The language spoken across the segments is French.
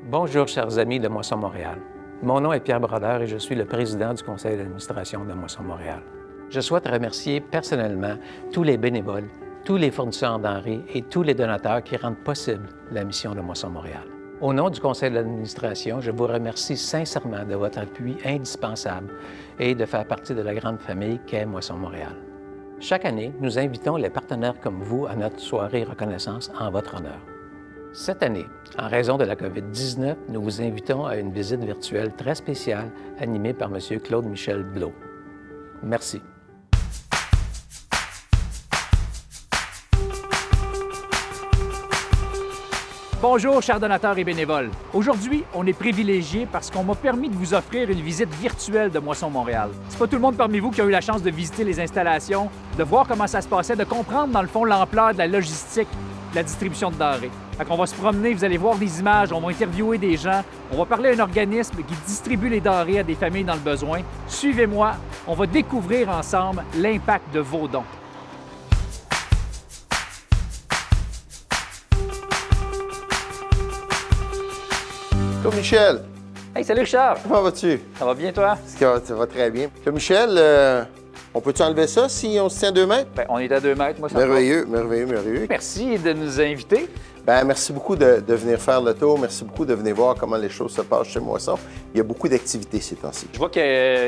Bonjour, chers amis de Moisson Montréal. Mon nom est Pierre Brodeur et je suis le président du conseil d'administration de Moisson Montréal. Je souhaite remercier personnellement tous les bénévoles, tous les fournisseurs en denrées et tous les donateurs qui rendent possible la mission de Moisson Montréal. Au nom du conseil d'administration, je vous remercie sincèrement de votre appui indispensable et de faire partie de la grande famille qu'est Moisson Montréal. Chaque année, nous invitons les partenaires comme vous à notre soirée reconnaissance en votre honneur. Cette année, en raison de la COVID-19, nous vous invitons à une visite virtuelle très spéciale animée par M. Claude-Michel Blot. Merci. Bonjour, chers donateurs et bénévoles. Aujourd'hui, on est privilégiés parce qu'on m'a permis de vous offrir une visite virtuelle de Moisson Montréal. C'est pas tout le monde parmi vous qui a eu la chance de visiter les installations, de voir comment ça se passait, de comprendre dans le fond l'ampleur de la logistique, de la distribution de denrées. Fait qu'on va se promener, vous allez voir des images, on va interviewer des gens, on va parler à un organisme qui distribue les denrées à des familles dans le besoin. Suivez-moi, on va découvrir ensemble l'impact de vos dons. Claude Michel, Hey, salut Richard! comment vas-tu? Ça va bien toi? Ça va très bien. Claude Michel, on peut-tu enlever ça si on se tient à 2 mètres? Ben, on est à 2 mètres, moi ça va. Merveilleux. Merci de nous inviter. Ben, merci beaucoup de venir faire le tour. Merci beaucoup de venir voir comment les choses se passent chez Moisson. Il y a beaucoup d'activités ces temps-ci. Je vois qu'il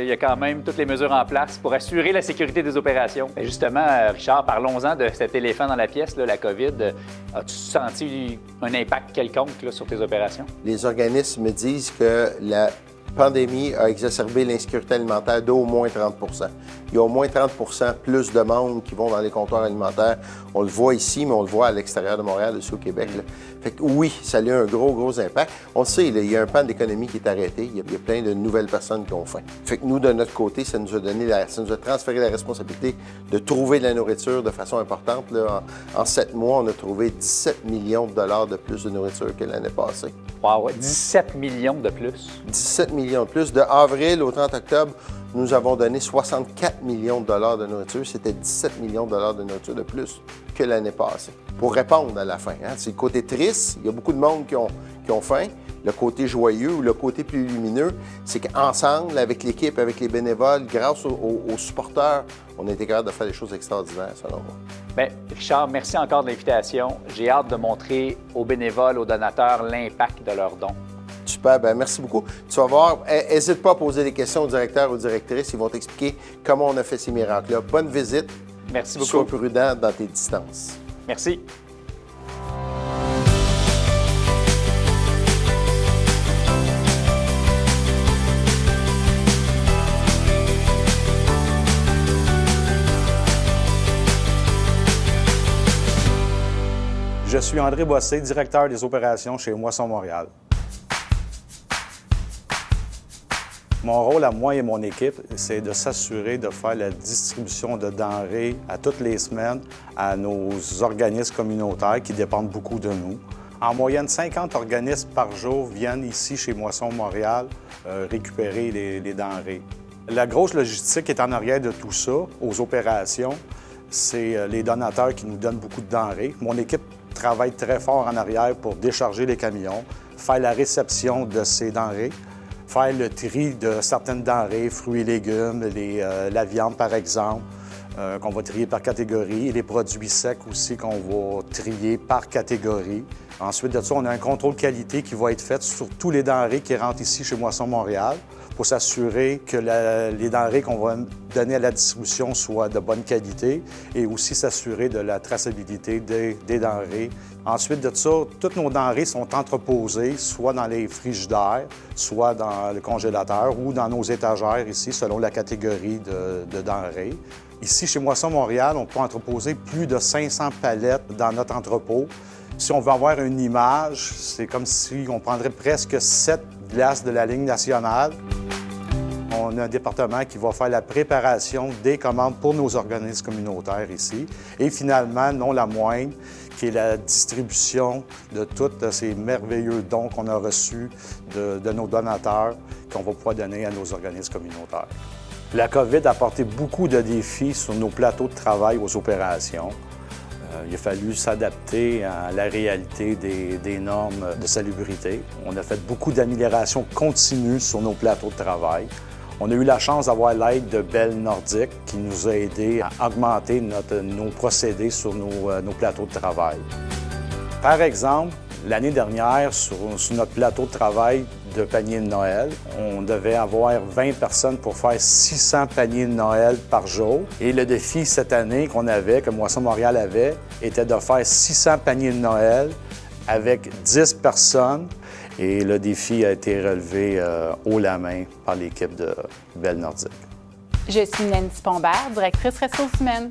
y a quand même toutes les mesures en place pour assurer la sécurité des opérations. Et justement, Richard, parlons-en de cet éléphant dans la pièce, là, la COVID. As-tu senti un impact quelconque là, sur tes opérations? Les organismes me disent que la pandémie a exacerbé l'insécurité alimentaire d'au moins 30 %. Il y a au moins 30 % plus de monde qui vont dans les comptoirs alimentaires. On le voit ici, mais on le voit à l'extérieur de Montréal, aussi au Québec. Là. Fait que oui, ça a eu un gros impact. On le sait, là, il y a un pan de l'économie qui est arrêté. Il y a plein de nouvelles personnes qui ont faim. Fait que nous, de notre côté, ça nous a transféré la responsabilité de trouver de la nourriture de façon importante. Là. En 7 mois, on a trouvé 17 millions de dollars de plus de nourriture que l'année passée. Wow, 17 millions de plus. 17 millions de plus. De avril au 30 octobre, nous avons donné 64 millions de dollars de nourriture. C'était 17 millions de dollars de nourriture de plus que l'année passée. Pour répondre à la faim. Hein? C'est le côté triste. Il y a beaucoup de monde qui ont faim. Le côté joyeux ou le côté plus lumineux, c'est qu'ensemble, avec l'équipe, avec les bénévoles, grâce aux supporters, on a été capable de faire des choses extraordinaires, selon moi. Bien, Richard, merci encore de l'invitation. J'ai hâte de montrer aux bénévoles, aux donateurs, l'impact de leurs dons. Super, bien merci beaucoup. Tu vas voir, n'hésite pas à poser des questions au directeur ou aux directrices. Ils vont t'expliquer comment on a fait ces miracles-là. Bonne visite. Merci beaucoup. Sois prudent dans tes distances. Merci. Je suis André Bossé, directeur des opérations chez Moisson Montréal. Mon rôle à moi et mon équipe, c'est de s'assurer de faire la distribution de denrées à toutes les semaines à nos organismes communautaires qui dépendent beaucoup de nous. En moyenne, 50 organismes par jour viennent ici chez Moisson Montréal récupérer les denrées. La grosse logistique est en arrière de tout ça, aux opérations. C'est les donateurs qui nous donnent beaucoup de denrées. Mon équipe travaille très fort en arrière pour décharger les camions, faire la réception de ces denrées, faire le tri de certaines denrées, fruits et légumes, la viande par exemple, qu'on va trier par catégorie, et les produits secs aussi qu'on va trier par catégorie. Ensuite de ça, on a un contrôle qualité qui va être fait sur tous les denrées qui rentrent ici chez Moisson Montréal pour s'assurer que les denrées qu'on va donner à la distribution soient de bonne qualité et aussi s'assurer de la traçabilité des denrées. Ensuite de ça, toutes nos denrées sont entreposées soit dans les frigidaires, soit dans le congélateur ou dans nos étagères ici, selon la catégorie de denrées. Ici, chez Moisson Montréal, on peut entreposer plus de 500 palettes dans notre entrepôt. Si on veut avoir une image, c'est comme si on prendrait presque 7 glaces de la ligne nationale. On a un département qui va faire la préparation des commandes pour nos organismes communautaires ici. Et finalement, non la moindre, qui est la distribution de tous ces merveilleux dons qu'on a reçus de nos donateurs qu'on va pouvoir donner à nos organismes communautaires. La COVID a apporté beaucoup de défis sur nos plateaux de travail aux opérations. Il a fallu s'adapter à la réalité des normes de salubrité. On a fait beaucoup d'améliorations continues sur nos plateaux de travail. On a eu la chance d'avoir l'aide de Bell Nordic qui nous a aidés à augmenter nos procédés sur nos plateaux de travail. Par exemple, l'année dernière, sur notre plateau de travail de paniers de Noël, on devait avoir 20 personnes pour faire 600 paniers de Noël par jour. Et le défi cette année qu'on avait, que Moisson Montréal avait, était de faire 600 paniers de Noël avec 10 personnes. Et le défi a été relevé haut la main par l'équipe de Bell Nordic. Je suis Nancy Pombert, directrice ressources humaines.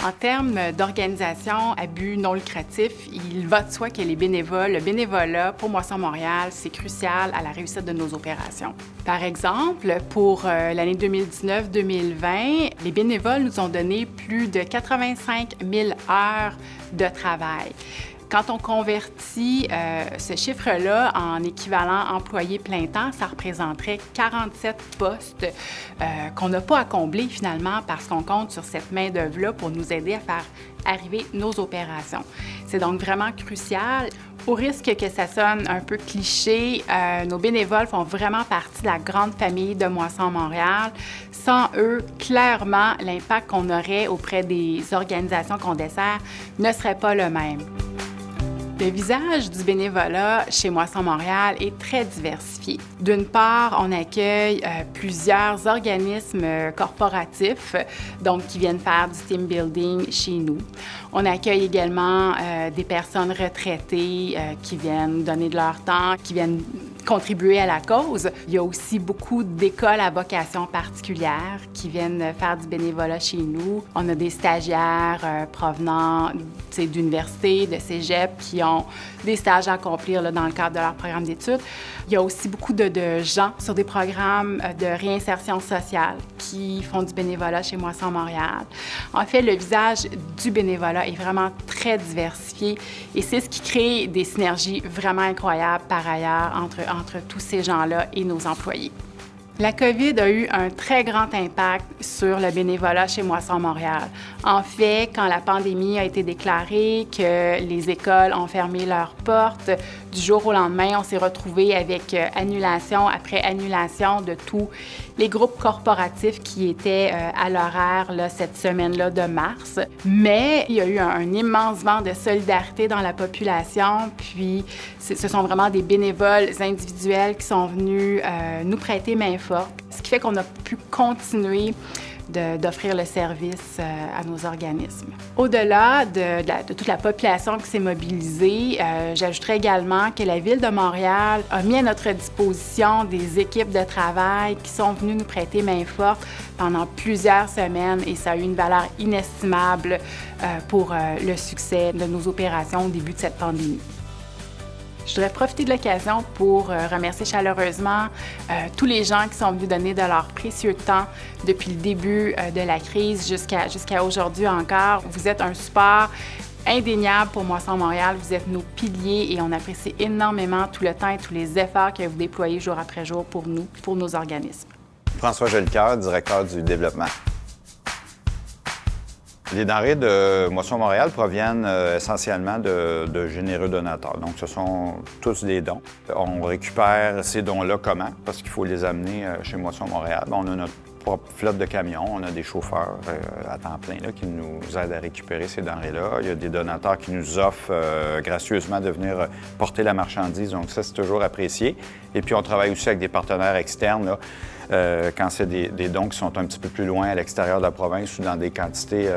En termes d'organisation à but non lucratif, il va de soi que le bénévolat pour Moisson Montréal, c'est crucial à la réussite de nos opérations. Par exemple, pour l'année 2019-2020, les bénévoles nous ont donné plus de 85 000 heures de travail. Quand on convertit ce chiffre-là en équivalent employé plein temps, ça représenterait 47 postes qu'on n'a pas à combler finalement parce qu'on compte sur cette main-d'œuvre-là pour nous aider à faire arriver nos opérations. C'est donc vraiment crucial. Au risque que ça sonne un peu cliché, nos bénévoles font vraiment partie de la grande famille de Moisson Montréal. Sans eux, clairement, l'impact qu'on aurait auprès des organisations qu'on dessert ne serait pas le même. Le visage du bénévolat chez Moisson Montréal est très diversifié. D'une part, on accueille plusieurs organismes corporatifs, donc qui viennent faire du team building chez nous. On accueille également des personnes retraitées qui viennent donner de leur temps, qui viennent contribuer à la cause. Il y a aussi beaucoup d'écoles à vocation particulière qui viennent faire du bénévolat chez nous. On a des stagiaires provenant d'universités, de cégep qui ont des stages à accomplir là, dans le cadre de leur programme d'études. Il y a aussi beaucoup de gens sur des programmes de réinsertion sociale qui font du bénévolat chez Moisson Montréal. En fait, le visage du bénévolat est vraiment très diversifié et c'est ce qui crée des synergies vraiment incroyables par ailleurs entre tous ces gens-là et nos employés. La COVID a eu un très grand impact sur le bénévolat chez Moisson Montréal. En fait, quand la pandémie a été déclarée, que les écoles ont fermé leurs portes, du jour au lendemain, on s'est retrouvés avec annulation après annulation de tous les groupes corporatifs qui étaient à l'horaire là, cette semaine-là de mars. Mais il y a eu un immense vent de solidarité dans la population, puis ce sont vraiment des bénévoles individuels qui sont venus nous prêter main forte, ce qui fait qu'on a pu continuer d'offrir le service à nos organismes. Au-delà de toute la population qui s'est mobilisée, j'ajouterais également que la Ville de Montréal a mis à notre disposition des équipes de travail qui sont venues nous prêter main forte pendant plusieurs semaines et ça a eu une valeur inestimable pour le succès de nos opérations au début de cette pandémie. Je voudrais profiter de l'occasion pour remercier chaleureusement tous les gens qui sont venus donner de leur précieux temps depuis le début de la crise jusqu'à aujourd'hui encore. Vous êtes un support indéniable pour Moisson Montréal. Vous êtes nos piliers et on apprécie énormément tout le temps et tous les efforts que vous déployez jour après jour pour nous, pour nos organismes. François Jolicoeur, directeur du développement. Les denrées de Moisson Montréal proviennent essentiellement de généreux donateurs. Donc, ce sont tous des dons. On récupère ces dons-là comment? Parce qu'il faut les amener chez Moisson Montréal. On a notre propre flotte de camions. On a des chauffeurs à temps plein là, qui nous aident à récupérer ces denrées-là. Il y a des donateurs qui nous offrent gracieusement de venir porter la marchandise. Donc, ça, c'est toujours apprécié. Et puis, on travaille aussi avec des partenaires externes, là, quand c'est des dons qui sont un petit peu plus loin à l'extérieur de la province ou dans des quantités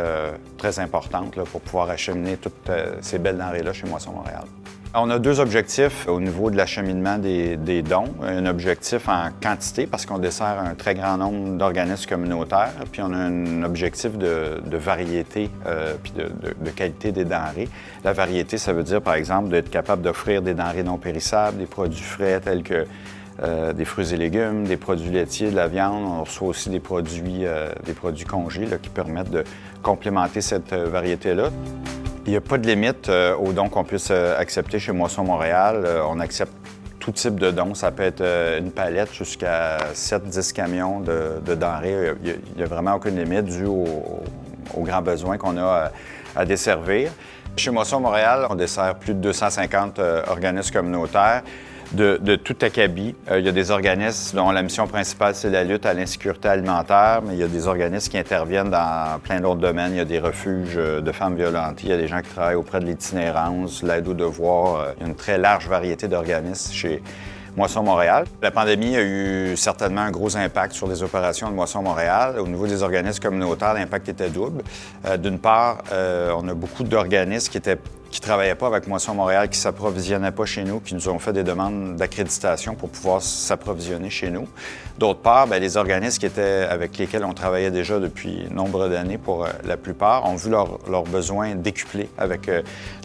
très importantes là, pour pouvoir acheminer toutes ces belles denrées-là chez Moisson Montréal. On a deux objectifs au niveau de l'acheminement des dons. Un objectif en quantité, parce qu'on dessert un très grand nombre d'organismes communautaires. Puis on a un objectif de variété puis de qualité des denrées. La variété, ça veut dire, par exemple, d'être capable d'offrir des denrées non périssables, des produits frais tels que des fruits et légumes, des produits laitiers, de la viande. On reçoit aussi des produits congés là, qui permettent de complémenter cette variété-là. Il n'y a pas de limite aux dons qu'on puisse accepter chez Moisson Montréal. On accepte tout type de dons. Ça peut être une palette jusqu'à 7-10 camions de denrées. Il n'y a vraiment aucune limite due aux grands besoins qu'on a à desservir. Chez Moisson Montréal, on dessert plus de 250 organismes communautaires de tout acabit. Il y a des organismes dont la mission principale, c'est la lutte à l'insécurité alimentaire, mais il y a des organismes qui interviennent dans plein d'autres domaines. Il y a des refuges de femmes violentées, il y a des gens qui travaillent auprès de l'itinérance, l'aide aux devoirs. Il y a une très large variété d'organismes chez Moisson Montréal. La pandémie a eu certainement un gros impact sur les opérations de Moisson Montréal. Au niveau des organismes communautaires, l'impact était double. D'une part, on a beaucoup d'organismes qui ne travaillaient pas avec Moisson Montréal, qui ne s'approvisionnaient pas chez nous, qui nous ont fait des demandes d'accréditation pour pouvoir s'approvisionner chez nous. D'autre part, bien, les organismes avec lesquels on travaillait déjà depuis nombre d'années, pour la plupart, ont vu leurs besoins décuplés avec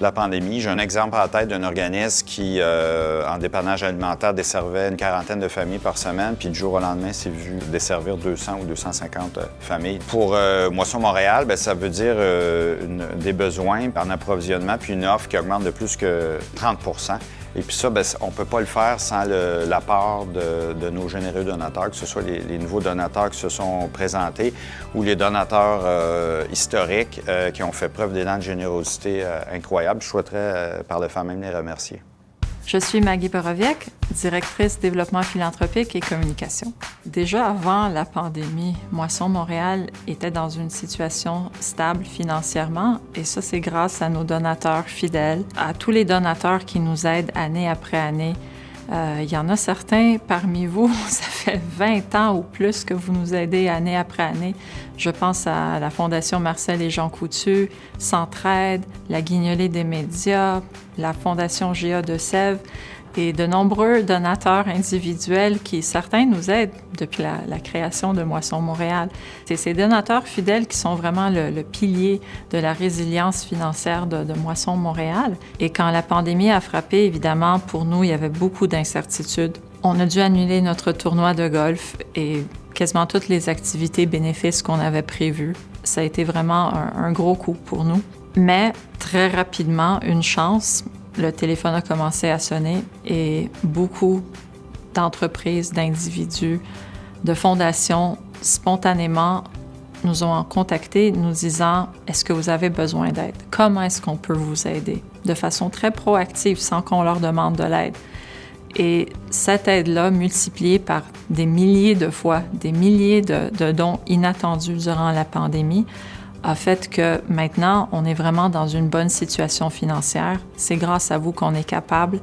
la pandémie. J'ai un exemple en tête d'un organisme qui, en dépannage alimentaire, desservait une quarantaine de familles par semaine, puis du jour au lendemain, s'est vu desservir 200 ou 250 familles. Pour Moisson Montréal, bien, ça veut dire des besoins en approvisionnement, puis une offre qui augmente de plus que 30 %. Et puis ça, bien, on ne peut pas le faire sans l'apport de nos généreux donateurs, que ce soit les nouveaux donateurs qui se sont présentés ou les donateurs historiques qui ont fait preuve d'élan de générosité incroyable. Je souhaiterais par le fait même les remercier. Je suis Maggie Borowiec, directrice développement philanthropique et communication. Déjà avant la pandémie, Moisson Montréal était dans une situation stable financièrement et ça, c'est grâce à nos donateurs fidèles, à tous les donateurs qui nous aident année après année. Il y en a certains parmi vous, ça fait 20 ans ou plus que vous nous aidez année après année. Je pense à la Fondation Marcel et Jean Coutu, Centraide, la Guignolée des médias, la Fondation GA de Sèvres et de nombreux donateurs individuels qui, certains, nous aident depuis la création de Moisson Montréal. C'est ces donateurs fidèles qui sont vraiment le pilier de la résilience financière de Moisson Montréal. Et quand la pandémie a frappé, évidemment, pour nous, il y avait beaucoup d'incertitudes. On a dû annuler notre tournoi de golf et quasiment toutes les activités bénéfices qu'on avait prévues. Ça a été vraiment un gros coup pour nous. Mais très rapidement, une chance, le téléphone a commencé à sonner et beaucoup d'entreprises, d'individus, de fondations, spontanément, nous ont contactés nous disant « Est-ce que vous avez besoin d'aide? Comment est-ce qu'on peut vous aider? » De façon très proactive, sans qu'on leur demande de l'aide. Et cette aide-là, multipliée par des milliers de fois, des milliers de dons inattendus durant la pandémie, a fait que maintenant, on est vraiment dans une bonne situation financière. C'est grâce à vous qu'on est capable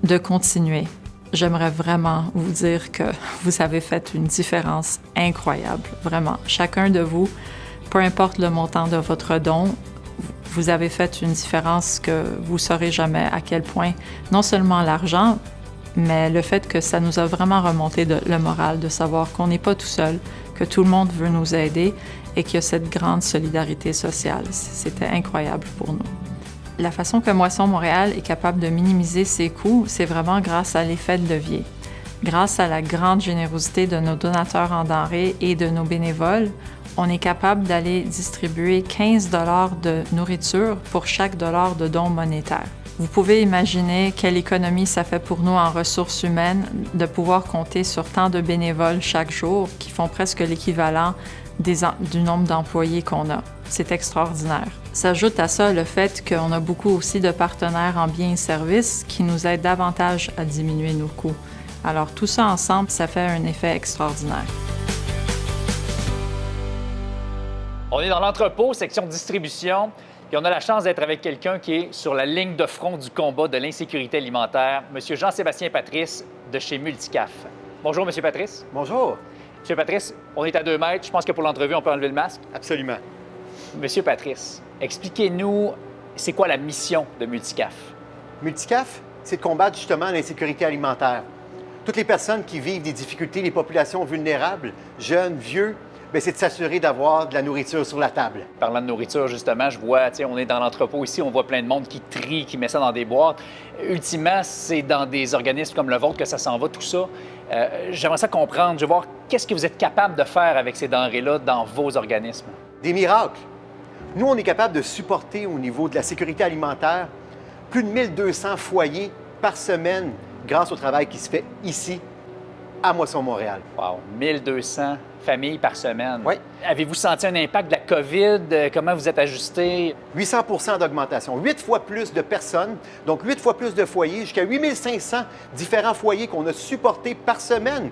de continuer. J'aimerais vraiment vous dire que vous avez fait une différence incroyable, vraiment. Chacun de vous, peu importe le montant de votre don, vous avez fait une différence que vous ne saurez jamais à quel point, non seulement l'argent, mais le fait que ça nous a vraiment remonté le moral de savoir qu'on n'est pas tout seul, que tout le monde veut nous aider et qu'il y a cette grande solidarité sociale. C'était incroyable pour nous. La façon que Moisson Montréal est capable de minimiser ses coûts, c'est vraiment grâce à l'effet de levier. Grâce à la grande générosité de nos donateurs en denrées et de nos bénévoles, on est capable d'aller distribuer 15 $ de nourriture pour chaque dollar de don monétaire. Vous pouvez imaginer quelle économie ça fait pour nous en ressources humaines de pouvoir compter sur tant de bénévoles chaque jour qui font presque l'équivalent du nombre d'employés qu'on a. C'est extraordinaire. S'ajoute à ça le fait qu'on a beaucoup aussi de partenaires en biens et services qui nous aident davantage à diminuer nos coûts. Alors tout ça ensemble, ça fait un effet extraordinaire. On est dans l'entrepôt, section distribution, et on a la chance d'être avec quelqu'un qui est sur la ligne de front du combat de l'insécurité alimentaire, M. Jean-Sébastien Patrice de chez Multicaf. Bonjour, M. Patrice. Bonjour. M. Patrice, on est à 2 mètres. Je pense que pour l'entrevue, on peut enlever le masque. Absolument. M. Patrice, expliquez-nous, c'est quoi la mission de Multicaf? Multicaf, c'est de combattre justement l'insécurité alimentaire. Toutes les personnes qui vivent des difficultés, les populations vulnérables, jeunes, vieux, bien, c'est de s'assurer d'avoir de la nourriture sur la table. Parlant de nourriture, justement, je vois, on est dans l'entrepôt ici, on voit plein de monde qui trie, qui met ça dans des boîtes. Ultimement, c'est dans des organismes comme le vôtre que ça s'en va, tout ça. J'aimerais ça comprendre, je veux voir qu'est-ce que vous êtes capable de faire avec ces denrées-là dans vos organismes. Des miracles. Nous, on est capable de supporter au niveau de la sécurité alimentaire plus de 1200 foyers par semaine grâce au travail qui se fait ici, à Moisson Montréal. Wow, 1200 familles par semaine. Oui. Avez-vous senti un impact de la COVID? Comment vous êtes ajusté? 800 d'augmentation, 8 fois plus de personnes, donc 8 fois plus de foyers, jusqu'à 8500 différents foyers qu'on a supportés par semaine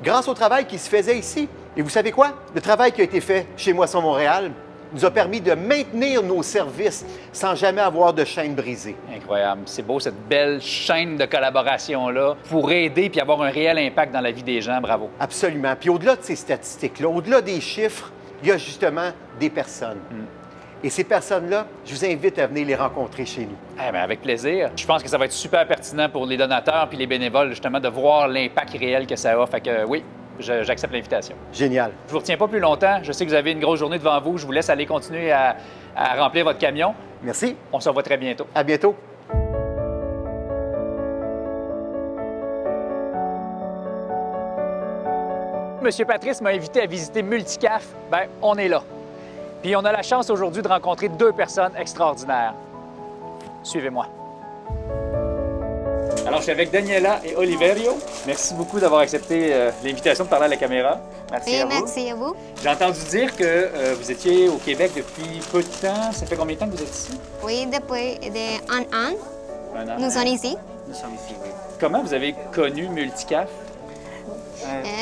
grâce au travail qui se faisait ici. Et vous savez quoi? Le travail qui a été fait chez Moisson Montréal nous a permis de maintenir nos services sans jamais avoir de chaîne brisée. Incroyable. C'est beau, cette belle chaîne de collaboration-là pour aider puis avoir un réel impact dans la vie des gens. Bravo. Absolument. Puis au-delà de ces statistiques-là, au-delà des chiffres, il y a justement des personnes. Et ces personnes-là, je vous invite à venir les rencontrer chez nous. Eh bien, avec plaisir. Je pense que ça va être super pertinent pour les donateurs puis les bénévoles, justement, de voir l'impact réel que ça a. Fait que oui, j'accepte l'invitation. Génial. Je vous retiens pas plus longtemps. Je sais que vous avez une grosse journée devant vous. Je vous laisse aller continuer à remplir votre camion. Merci. On se revoit très bientôt. À bientôt. Monsieur Patrice m'a invité à visiter Multicaf. Bien, on est là. Puis on a la chance aujourd'hui de rencontrer deux personnes extraordinaires. Suivez-moi. Alors, je suis avec Daniela et Oliverio. Merci beaucoup d'avoir accepté l'invitation de parler à la caméra. Merci à vous. Merci à vous. J'ai entendu dire que vous étiez au Québec depuis peu de temps. Ça fait combien de temps que vous êtes ici? Oui, depuis un an, Un an. nous sommes ici. Nous sommes ici, oui. Comment vous avez connu Multicaf?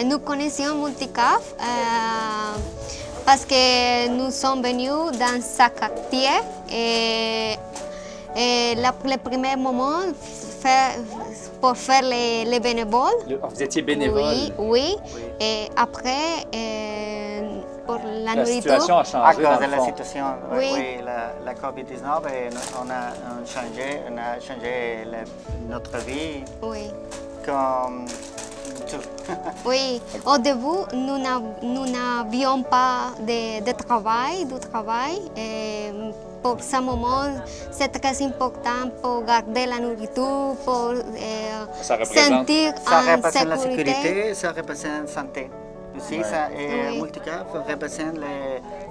Nous connaissions Multicaf parce que nous sommes venus dans ce quartier et le premier moment pour faire les bénévoles. Vous étiez bénévole? Oui. Et après, pour la La nourriture. situation a À changé cause dans de le la fond. situation, Oui. la COVID-19, on a changé notre vie Oui. comme tout. Oui, au début, nous n'avions pas de travail, Et pour ce moment, c'est très important pour garder la nourriture, pour Ça représente- sentir Ça en représente la sécurité. sécurité, ça représente la santé. Aussi, ça, et Oui. Multicaf représente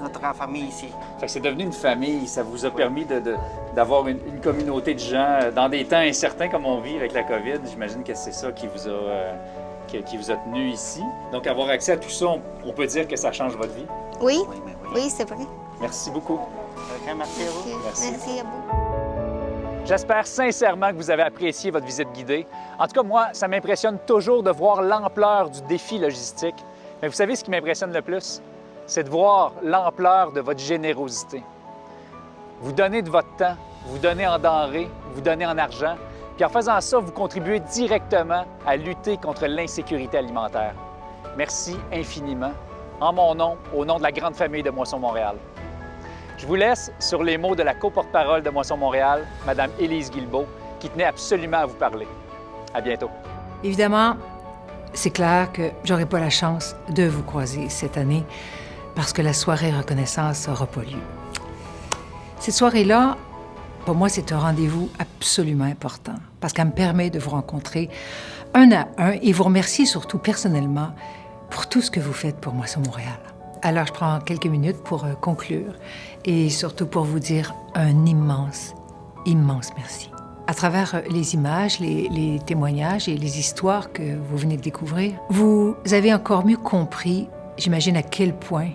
notre famille ici. Fait que c'est devenu une famille. Ça vous a permis d'avoir une communauté de gens dans des temps incertains comme on vit avec la COVID. J'imagine que c'est ça qui vous a tenu ici. Donc, avoir accès à tout ça, on peut dire que ça change votre vie. Oui, Oui, mais oui. oui, c'est vrai. Merci beaucoup. Ok, merci à vous. Merci. Merci à vous. J'espère sincèrement que vous avez apprécié votre visite guidée. En tout cas, moi, ça m'impressionne toujours de voir l'ampleur du défi logistique. Mais vous savez ce qui m'impressionne le plus? C'est de voir l'ampleur de votre générosité. Vous donnez de votre temps, vous donnez en denrées, vous donnez en argent, puis en faisant ça, vous contribuez directement à lutter contre l'insécurité alimentaire. Merci infiniment, en mon nom, au nom de la grande famille de Moisson Montréal. Je vous laisse sur les mots de la co-porte-parole de Moisson Montréal, Mme Élise Guilbeault, qui tenait absolument à vous parler. À bientôt. Évidemment, c'est clair que j'aurai pas la chance de vous croiser cette année parce que la soirée reconnaissance n'aura pas lieu. Cette soirée-là, pour moi, c'est un rendez-vous absolument important parce qu'elle me permet de vous rencontrer un à un et vous remercier surtout personnellement pour tout ce que vous faites pour Moisson Montréal. Alors, je prends quelques minutes pour conclure et surtout pour vous dire un immense, immense merci. À travers les images, les témoignages et les histoires que vous venez de découvrir, vous avez encore mieux compris, j'imagine, à quel point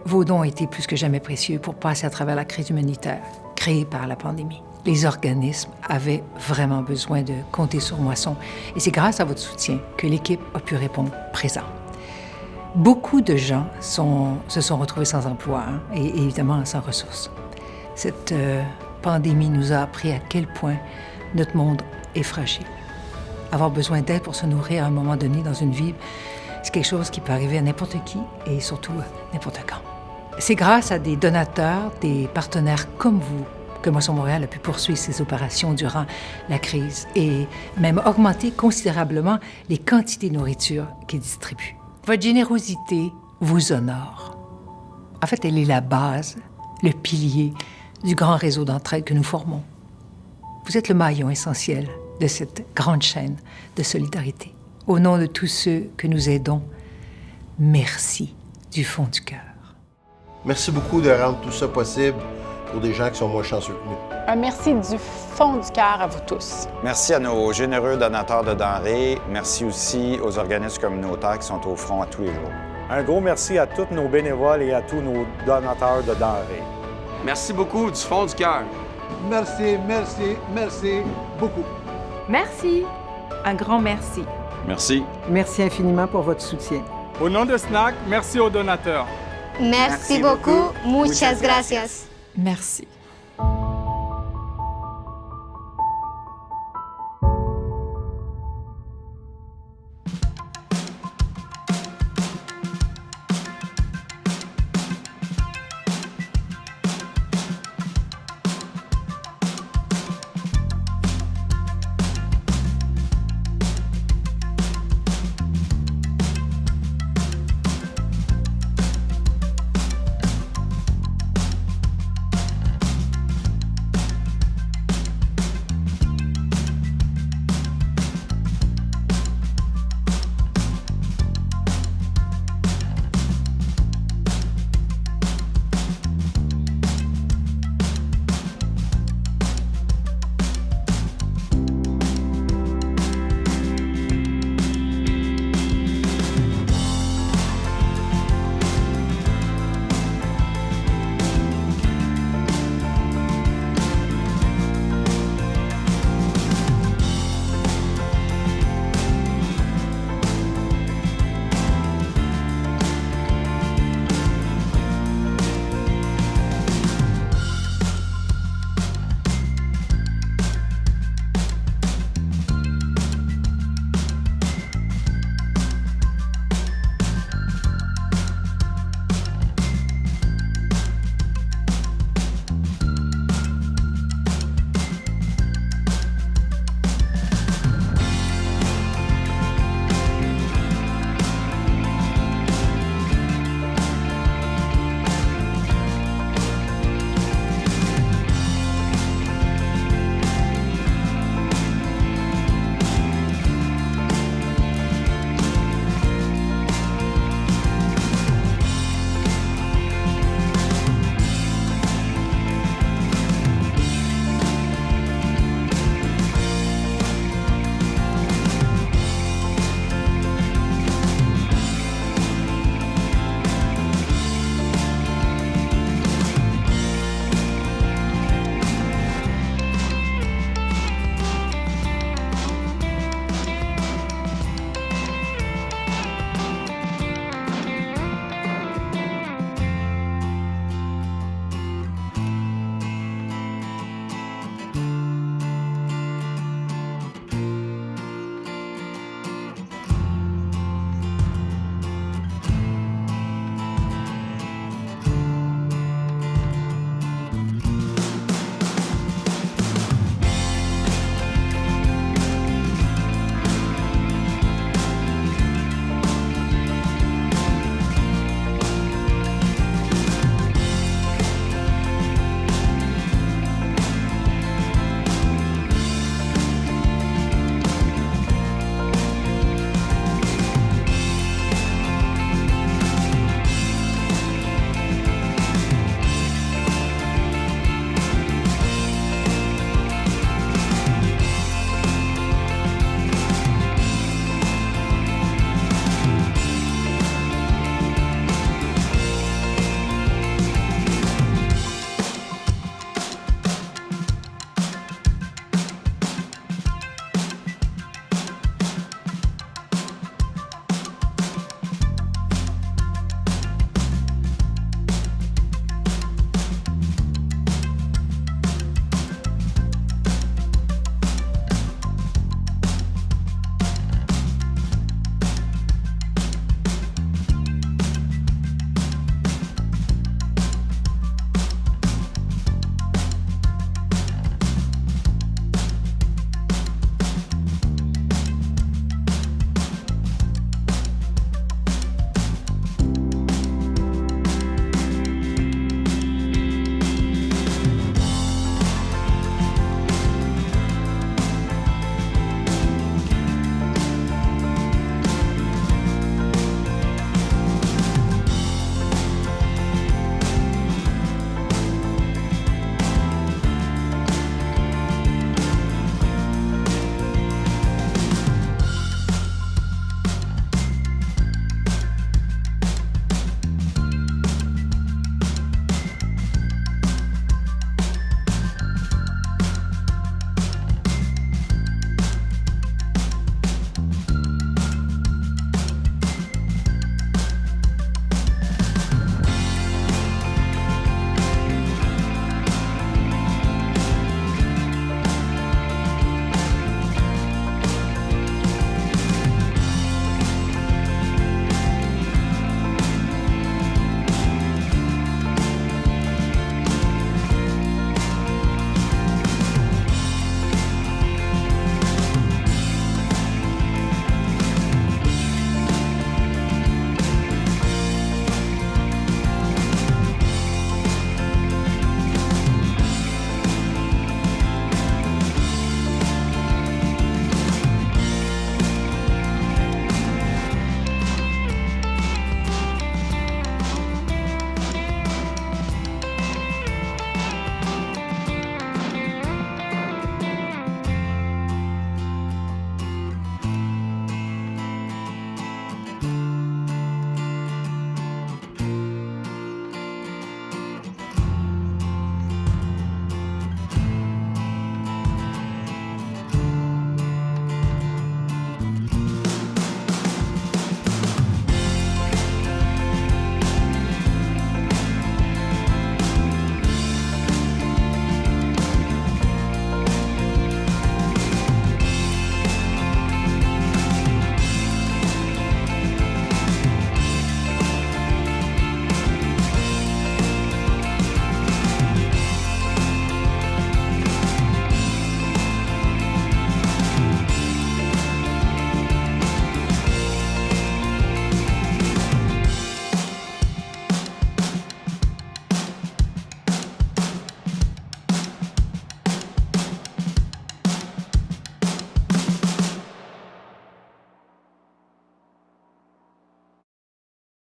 vos dons ont été plus que jamais précieux pour passer à travers la crise humanitaire créée par la pandémie. Les organismes avaient vraiment besoin de compter sur Moisson et c'est grâce à votre soutien que l'équipe a pu répondre présent. Beaucoup de gens se sont retrouvés sans emploi et évidemment sans ressources. Cette pandémie nous a appris à quel point notre monde est fragile. Avoir besoin d'aide pour se nourrir à un moment donné dans une vie, c'est quelque chose qui peut arriver à n'importe qui et surtout n'importe quand. C'est grâce à des donateurs, des partenaires comme vous, que Moisson Montréal a pu poursuivre ses opérations durant la crise et même augmenter considérablement les quantités de nourriture qu'il distribue. Votre générosité vous honore. En fait, elle est la base, le pilier du grand réseau d'entraide que nous formons. Vous êtes le maillon essentiel de cette grande chaîne de solidarité. Au nom de tous ceux que nous aidons, merci du fond du cœur. Merci beaucoup de rendre tout ça possible pour des gens qui sont moins chanceux que nous. Un merci du fond du cœur à vous tous. Merci à nos généreux donateurs de denrées. Merci aussi aux organismes communautaires qui sont au front à tous les jours. Un gros merci à tous nos bénévoles et à tous nos donateurs de denrées. Merci beaucoup du fond du cœur. Merci, merci, merci beaucoup. Merci. Un grand merci. Merci. Merci infiniment pour votre soutien. Au nom de SNAC, merci aux donateurs. Merci beaucoup. Muchas gracias. Merci.